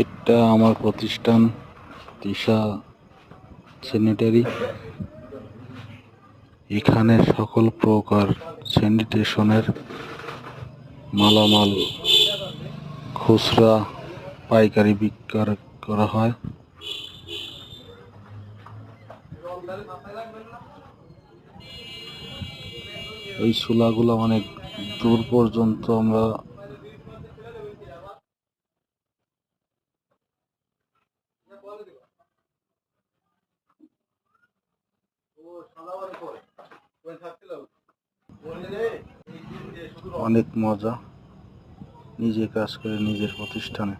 এটা আমার প্রতিষ্ঠান তিশা স্যানিটারি। এখানে সকল প্রকার স্যানিটেশনের মালামাল খুচরা পাইকারি বিক্রয় করা হয়। এই চুলাগুলো অনেক দূর পর্যন্ত আমরা অনেক মজা, নিজে কাজ করে নিজের প্রতিষ্ঠানে।